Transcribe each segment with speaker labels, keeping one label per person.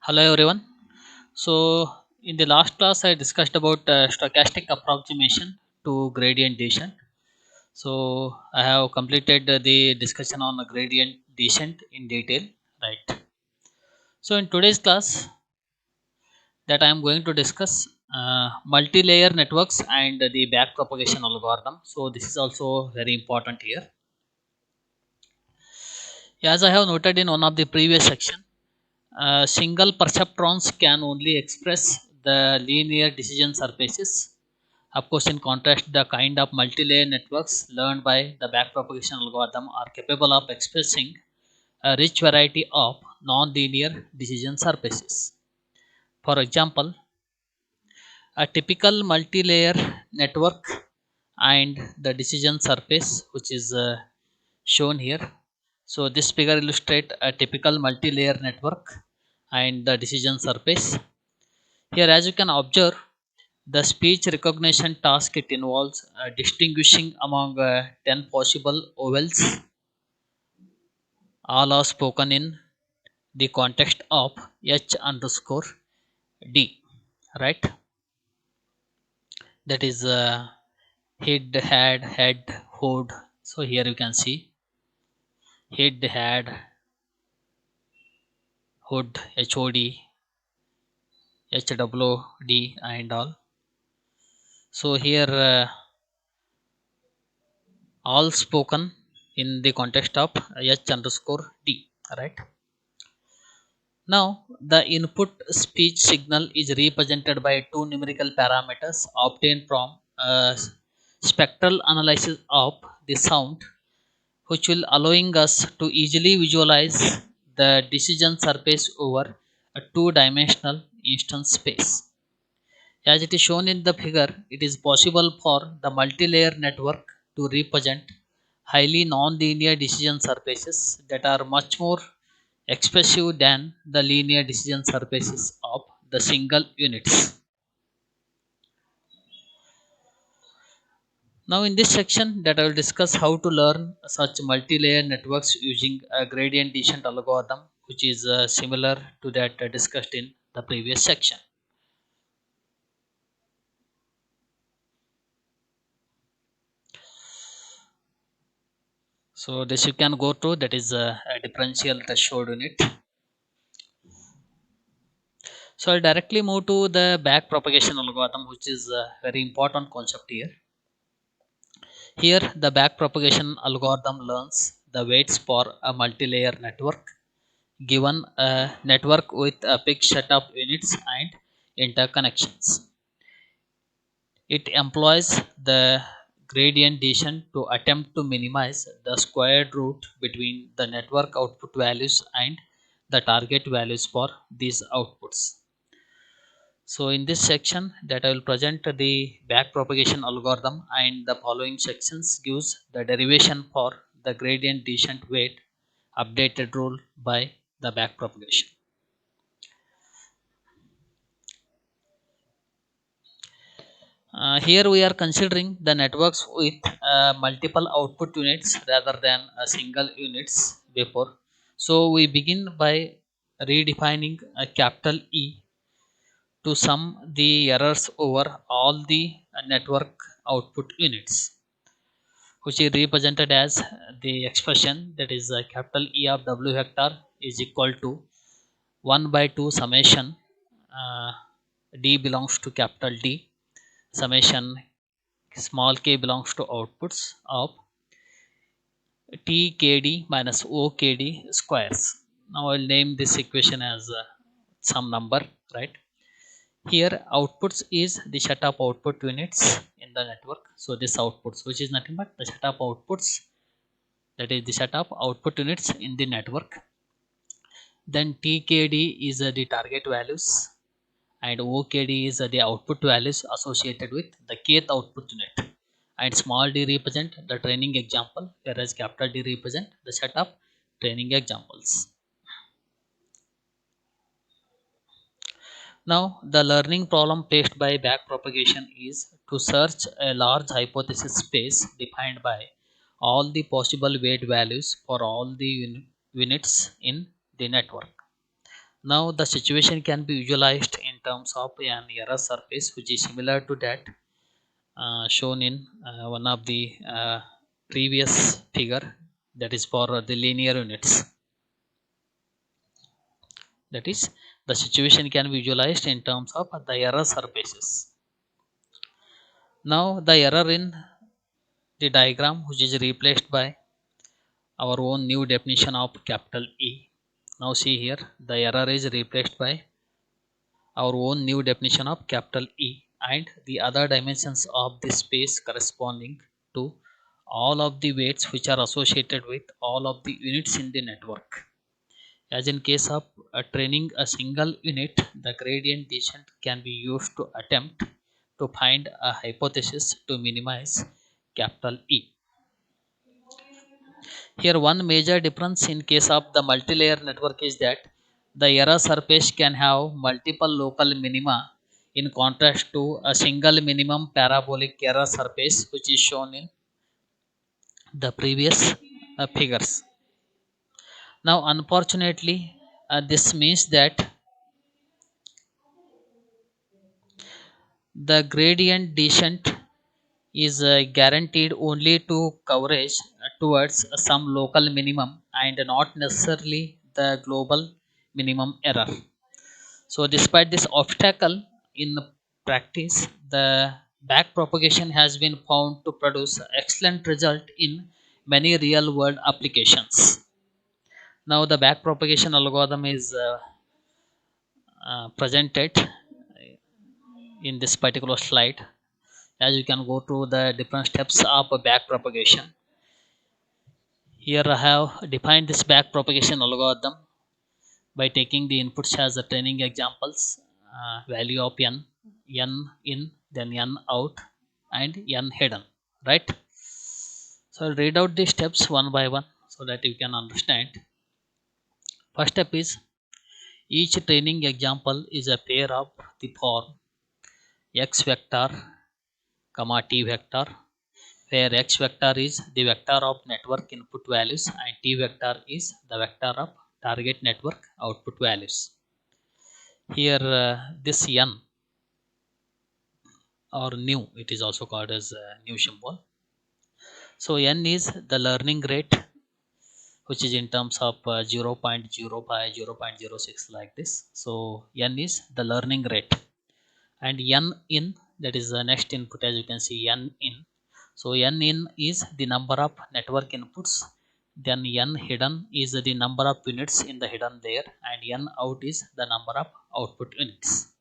Speaker 1: Hello everyone. So in the last class I discussed about stochastic approximation to gradient descent. So I have completed the discussion on the gradient descent in detail, right? So in today's class that I am going to discuss multi-layer networks and the backpropagation algorithm. So this is also very important here. As I have noted in one of the previous section, single perceptrons can only express the linear decision surfaces. Of course, in contrast, the kind of multi-layer networks learned by the backpropagation algorithm are capable of expressing a rich variety of non-linear decision surfaces. For example, a typical multi-layer network and the decision surface, which is shown here. So this figure illustrates a typical multi-layer network and the decision surface. Here, as you can observe, the speech recognition task it involves distinguishing among 10 possible vowels, all are spoken in the context of h underscore d, right? That is head, had, head, hood. So here you can see head, had, hood, hod, hwd, and all. So here all spoken in the context of h underscore d, right? Now, the input speech signal is represented by two numerical parameters obtained from a spectral analysis of the sound, which will allowing us to easily visualize the decision surface over a two-dimensional instance space. As it is shown in the figure, it is possible for the multi-layer network to represent highly non-linear decision surfaces that are much more expressive than the linear decision surfaces of the single units. Now in this section that I will discuss how to learn such multi-layer networks using a gradient descent algorithm, which is similar to that discussed in the previous section. So this you can go to, that is a differential threshold unit. So I'll directly move to the back propagation algorithm, which is a very important concept here. Here, the back propagation algorithm learns the weights for a multi-layer network given a network with a fixed set of units and interconnections. It employs the gradient descent to attempt to minimize the squared root between the network output values and the target values for these outputs. So in this section that I will present the back propagation algorithm, and the following sections gives the derivation for the gradient descent weight updated rule by the back propagation. Here we are considering the networks with multiple output units rather than a single units before. So we begin by redefining a capital E to sum the errors over all the network output units, which is represented as the expression, that is capital E of W vector is equal to 1 by 2 summation uh, D belongs to capital D, summation small k belongs to outputs of TKD minus OKD squares. Now I'll name this equation as some number, right? Here outputs is the set of output units in the network. So this outputs, which is nothing but the set of outputs, that is the set of output units in the network. Then TKD is the target values and OKD is the output values associated with the kth output unit. And small d represent the training example, whereas capital D represent the set of training examples. Now, the learning problem faced by backpropagation is to search a large hypothesis space defined by all the possible weight values for all the units in the network. Now the situation can be visualized in terms of an error surface which is similar to that shown in one of the previous figure, that is for the linear units. That is, the situation can be visualized in terms of the error surfaces. Now the error in the diagram, which is replaced by our own new definition of capital E. Now see here, the error is replaced by our own new definition of capital E and the other dimensions of the space corresponding to all of the weights which are associated with all of the units in the network. As in case of training a single unit, the gradient descent can be used to attempt to find a hypothesis to minimize capital E. Here one major difference in case of the multi-layer network is that the error surface can have multiple local minima in contrast to a single minimum parabolic error surface which is shown in the previous figures. Now unfortunately this means that the gradient descent is guaranteed only to coverage towards some local minimum and not necessarily the global minimum error. So, despite this obstacle in practice, the back propagation has been found to produce excellent result in many real world applications. Now, the back propagation algorithm is presented in this particular slide. As you can go through the different steps of a back propagation. Here I have defined this back propagation algorithm by taking the inputs as the training examples, value of n in, then n out, and n hidden, right? So I'll read out the steps one by one so that you can understand. First step is each training example is a pair of the form x vector comma t vector, where x vector is the vector of network input values and t vector is the vector of target network output values. Here this n or new, it is also called as new symbol. So n is the learning rate which is in terms of 0.05 0.06 like this. So n is the learning rate and n in, that is the next input, as you can see n in. So n in is the number of network inputs, then n hidden is the number of units in the hidden layer, and n out is the number of output units.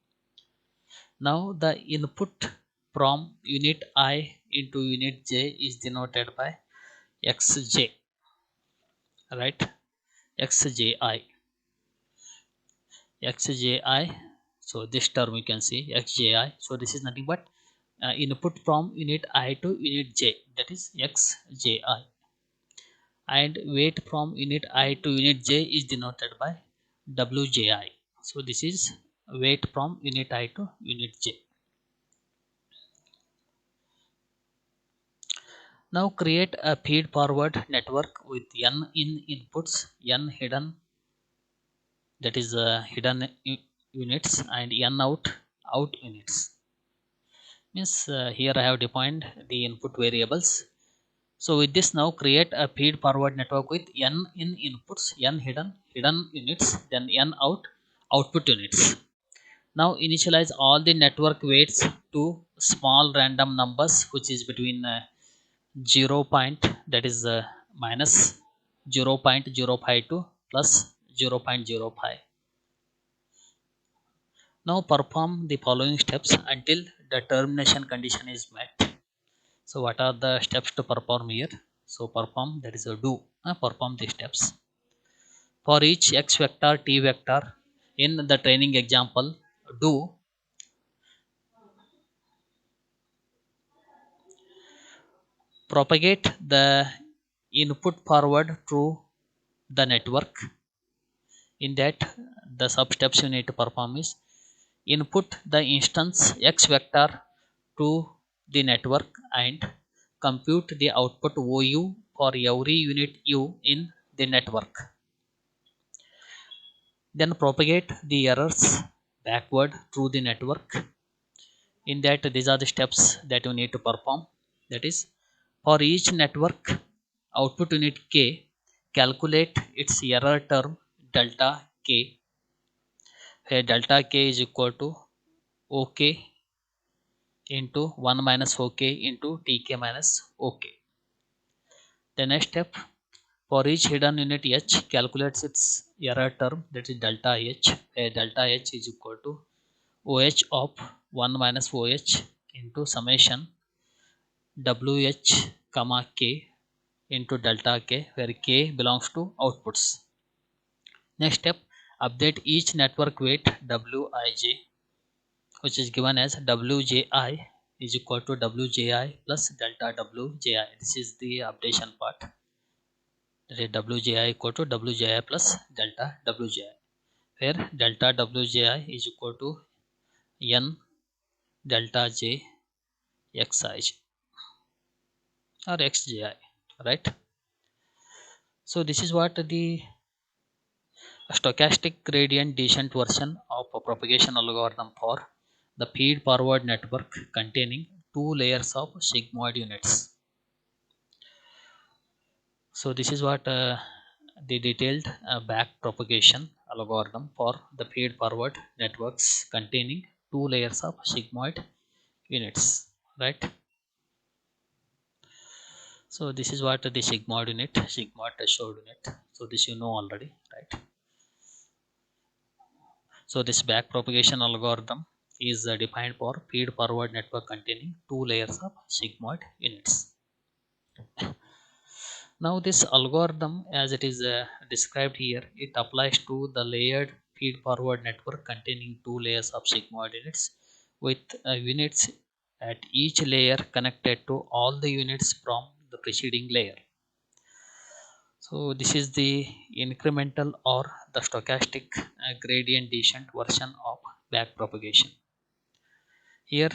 Speaker 1: Now the input from unit I into unit j is denoted by xj, right? xji, xji. So this term you can see xji. So this is nothing but input from unit I to unit j, that is xji, and weight from unit I to unit j is denoted by wji. So this is weight from unit I to unit j. Now create a feed forward network with n in inputs, n hidden, that is hidden units, and n out units. Means here I have defined the input variables. So with this, now create a feed forward network with n in inputs, n hidden units, then n out output units. Now initialize all the network weights to small random numbers which is between 0 point, that is minus 0.052 plus 0.05. Now perform the following steps until the termination condition is met. So what are the steps to perform here? So perform, that is a do, perform the steps. For each x vector, t vector in the training example, do propagate the input forward through the network. In that, the sub steps you need to perform is input the instance x vector to the network and compute the output OU for every unit U in the network. Then propagate the errors backward through the network. In that, these are the steps that you need to perform. That is, for each network output unit k, calculate its error term delta k, where delta k is equal to ok into 1 minus ok into tk minus ok. The next step, for each hidden unit h, calculates its error term, that is delta h, where delta h is equal to oh of 1 minus oh into summation wh comma k into delta k, where k belongs to outputs. Next step, update each network weight wij, which is given as wji is equal to wji plus delta wji. This is the updation part. That is wji equal to wji plus delta wji, where delta wji is equal to n delta j xi or xji, right? So this is what the stochastic gradient descent version of a propagation algorithm for the feed forward network containing two layers of sigmoid units. So this is what the detailed back propagation algorithm for the feed forward networks containing two layers of sigmoid units, right? So this is what the sigmoid threshold unit. So this you know already, right? So this back propagation algorithm is defined for feed forward network containing two layers of sigmoid units. Now this algorithm, as it is described here, it applies to the layered feed forward network containing two layers of sigmoid units with units at each layer connected to all the units from the preceding layer. So this is the incremental or the stochastic gradient descent version of back propagation. Here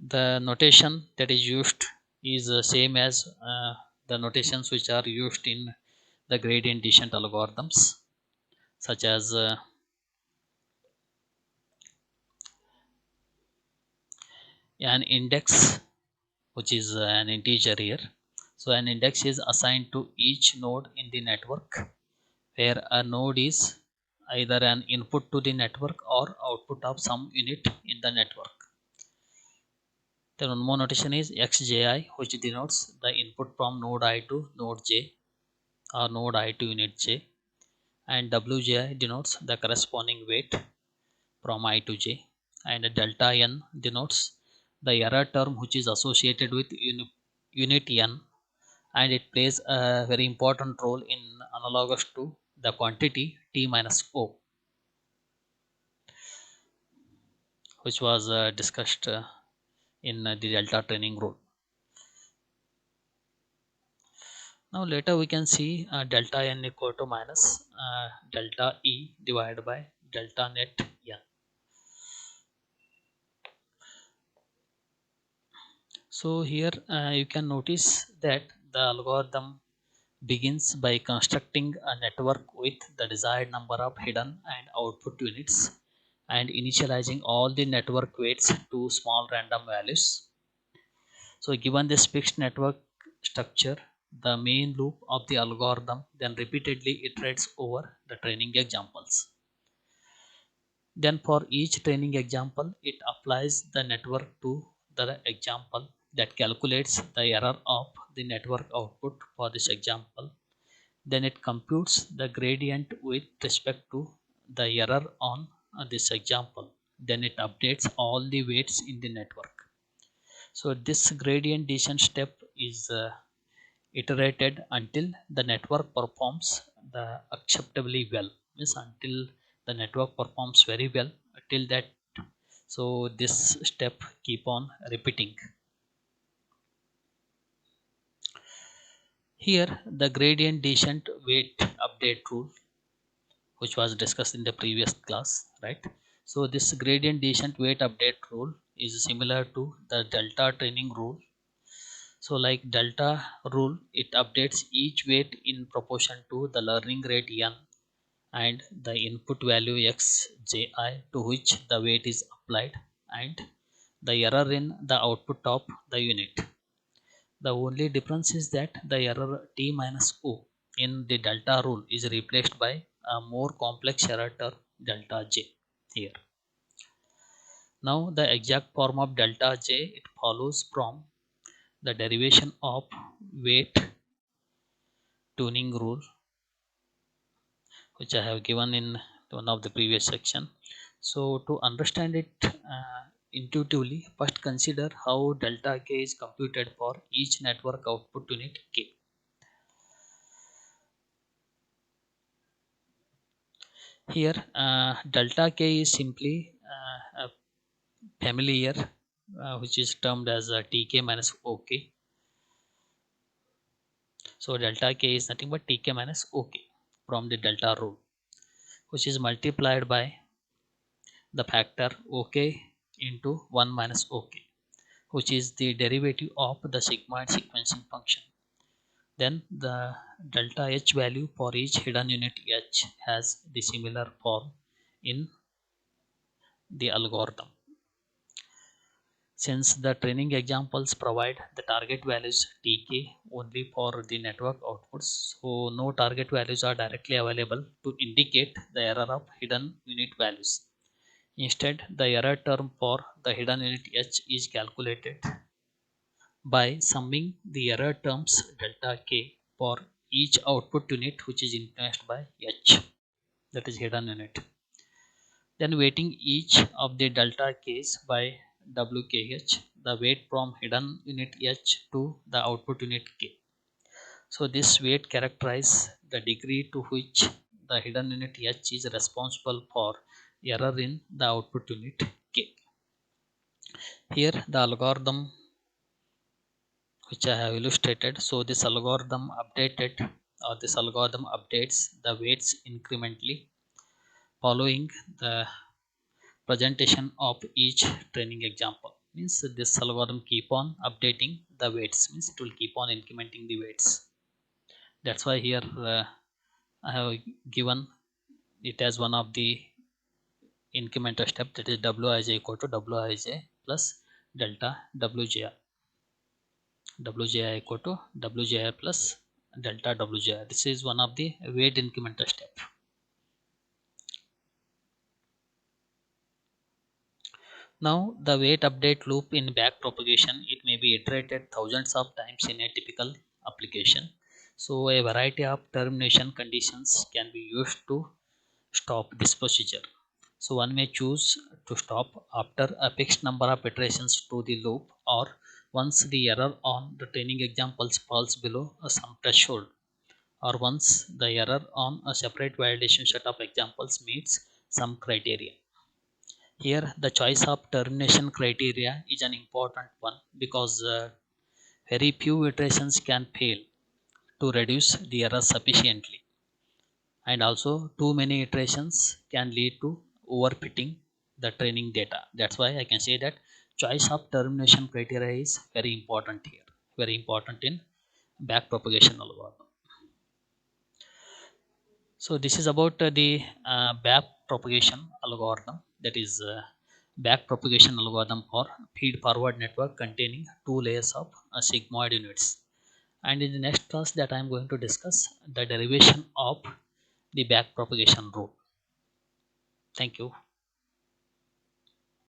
Speaker 1: the notation that is used is same as the notations which are used in the gradient descent algorithms, such as an index, which is an integer here. So an index is assigned to each node in the network, where a node is either an input to the network or output of some unit in the network. Then one more notation is xji, which denotes the input from node I to node j or node I to unit j, and wji denotes the corresponding weight from I to j, and delta n denotes the error term which is associated with unit n, and it plays a very important role in analogous to the quantity t minus o, which was discussed in the delta training rule. Now later we can see delta n equal to minus delta e divided by delta net n. So here you can notice that the algorithm begins by constructing a network with the desired number of hidden and output units and initializing all the network weights to small random values. So given this fixed network structure, the main loop of the algorithm then repeatedly iterates over the training examples. Then for each training example, it applies the network to the example that calculates the error of the network output for this example. Then it computes the gradient with respect to the error on this example. Then it updates all the weights in the network. So this gradient descent step is iterated until the network performs the acceptably well, means until the network performs very well, till that. So this step keep on repeating. Here the gradient descent weight update rule, which was discussed in the previous class, right? So this gradient descent weight update rule is similar to the delta training rule. So like delta rule, it updates each weight in proportion to the learning rate n, and the input value xji to which the weight is applied, and the error in the output of the unit. The only difference is that the error t minus o in the delta rule is replaced by a more complex error term delta j here. Now the exact form of delta j, it follows from the derivation of weight tuning rule, which I have given in one of the previous section. So to understand it intuitively, first consider how delta k is computed for each network output unit k. Here delta k is simply a familiar which is termed as tk minus ok. So delta k is nothing but tk minus ok from the delta rule, which is multiplied by the factor ok into 1 minus ok, which is the derivative of the sigmoid sequencing function. Then the delta h value for each hidden unit h has the similar form in the algorithm. Since the training examples provide the target values tk only for the network outputs, so no target values are directly available to indicate the error of hidden unit values. Instead, the error term for the hidden unit h is calculated by summing the error terms delta k for each output unit which is influenced by h, that is hidden unit, then weighting each of the delta k's by wkh, the weight from hidden unit h to the output unit k. So this weight characterizes the degree to which the hidden unit h is responsible for error in the output unit k. Here the algorithm which I have illustrated. So this algorithm updates the weights incrementally following the presentation of each training example. Means this algorithm keep on updating the weights, means it will keep on incrementing the weights. That's why here I have given it as one of the incremental step, that is wij equal to wij plus delta wji. Wji equal to wji plus delta wji. This is one of the weight incremental step. Now the weight update loop in back propagation, it may be iterated thousands of times in a typical application. So a variety of termination conditions can be used to stop this procedure. So one may choose to stop after a fixed number of iterations to the loop, or once the error on the training examples falls below some threshold, or once the error on a separate validation set of examples meets some criteria. Here the choice of termination criteria is an important one, because very few iterations can fail to reduce the error sufficiently, and also too many iterations can lead to overfitting the training data. That's why I can say that choice of termination criteria is very important here, very important in back propagation algorithm. So this is about the back propagation algorithm, that is back propagation algorithm for feed forward network containing two layers of sigmoid units. And in the next class that I am going to discuss the derivation of the back propagation rule. Thank you.